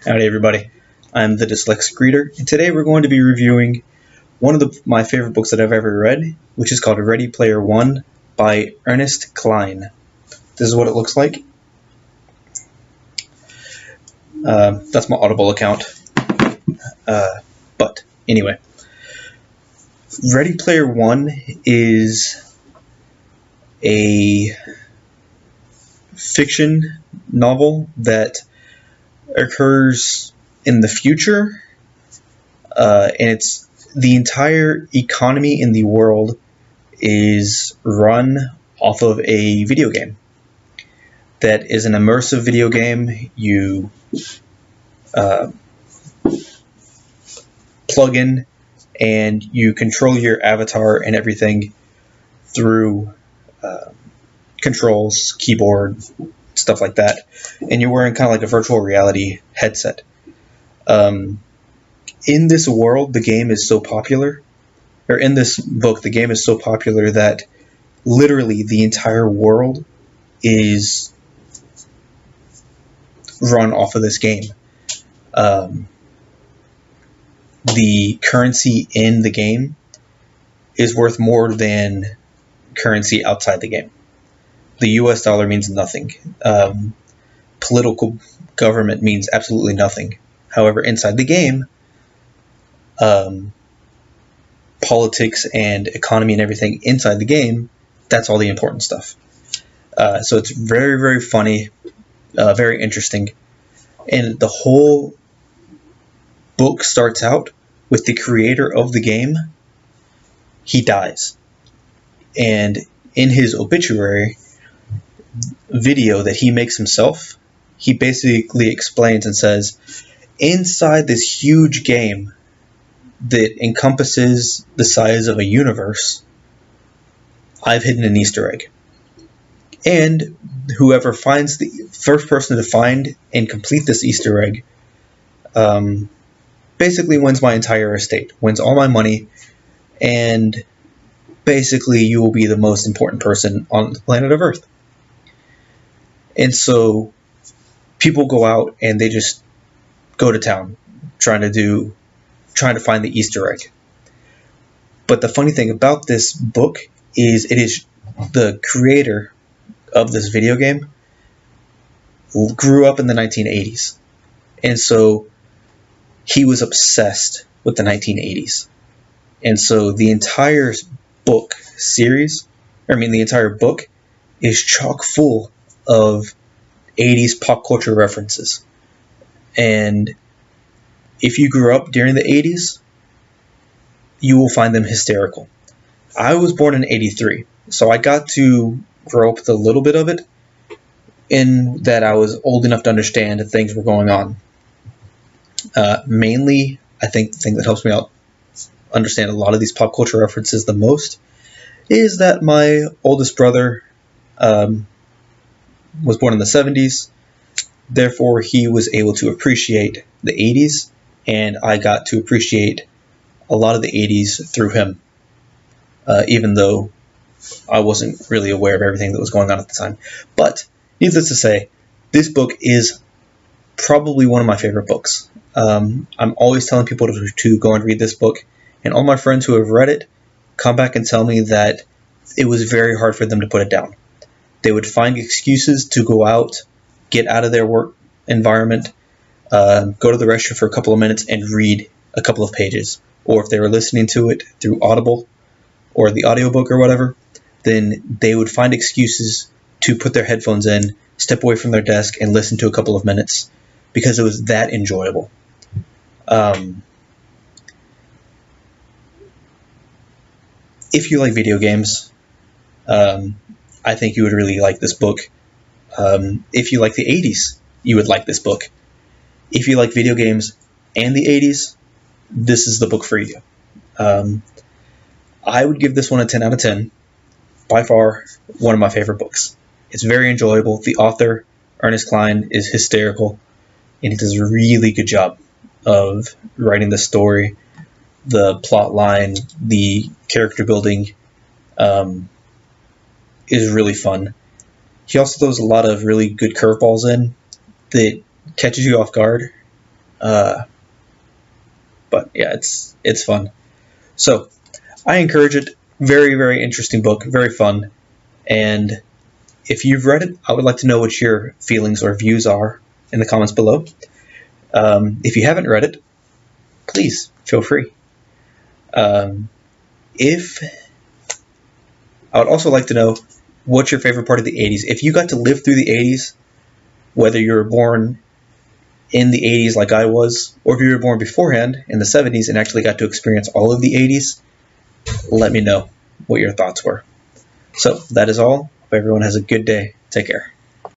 Howdy everybody, I'm the Dyslexic Reader, and today we're going to be reviewing one of my favorite books that I've ever read, which is called Ready Player One by Ernest Cline. This is what it looks like. That's my Audible account. But anyway, Ready Player One is a fiction novel that occurs in the future, and it's the entire economy in the world is run off of a video game that is an immersive video game. You plug in and you control your avatar and everything through controls, keyboard, stuff like that, and you're wearing kind of like a virtual reality headset. In this world, the game is so popular, or in this book, the game is so popular that literally the entire world is run off of this game. The currency in the game is worth more than currency outside the game. The US dollar means nothing. Political government means absolutely nothing. However, inside the game, politics and economy and everything inside the game, that's all the important stuff. So it's very, very funny, very interesting. And the whole book starts out with the creator of the game. He dies. And in his obituary video that he makes himself, he basically explains and says, inside this huge game that encompasses the size of a universe, I've hidden an Easter egg. And whoever finds the first person to find and complete this Easter egg basically wins my entire estate, wins all my money, and basically you will be the most important person on the planet of Earth. And so people go out and they just go to town trying to find the Easter egg. But the funny thing about this book is it is the creator of this video game grew up in the 1980s. And so he was obsessed with the 1980s. And so the entire book series, the entire book is chock full of 80s pop culture references. And if you grew up during the 80s, you will find them hysterical. I was born in 83, so I got to grow up with a little bit of it, in that I was old enough to understand that things were going on. Mainly, I think the thing that helps me out understand a lot of these pop culture references the most is that my oldest brother was born in the 70s. Therefore, he was able to appreciate the 80s, and I got to appreciate a lot of the 80s through him, even though I wasn't really aware of everything that was going on at the time. But, needless to say, this book is probably one of my favorite books. I'm always telling people to go and read this book, and all my friends who have read it come back and tell me that it was very hard for them to put it down. They would find excuses to go out, get out of their work environment, go to the restroom for a couple of minutes and read a couple of pages. Or if they were listening to it through Audible or the audiobook or whatever, then they would find excuses to put their headphones in, step away from their desk, and listen to a couple of minutes because it was that enjoyable. If you like video games, I think you would really like this book. If you like the 80s, you would like this book. If you like video games and the 80s, this is the book for you. I would give this one a 10 out of 10. By far, one of my favorite books. It's very enjoyable. The author, Ernest Cline, is hysterical, and he does a really good job of writing the story, the plot line, the character building is really fun. He also throws a lot of really good curveballs in that catches you off guard, But yeah, it's fun. So I encourage it. Very, very interesting book. Very fun. And if you've read it, I would like to know what your feelings or views are in the comments below. If you haven't read it, please feel free. If I would also like to know what's your favorite part of the 80s. If you got to live through the 80s, whether you were born in the 80s like I was, or if you were born beforehand in the 70s and actually got to experience all of the 80s, let me know what your thoughts were. So that is all. Hope everyone has a good day. Take care.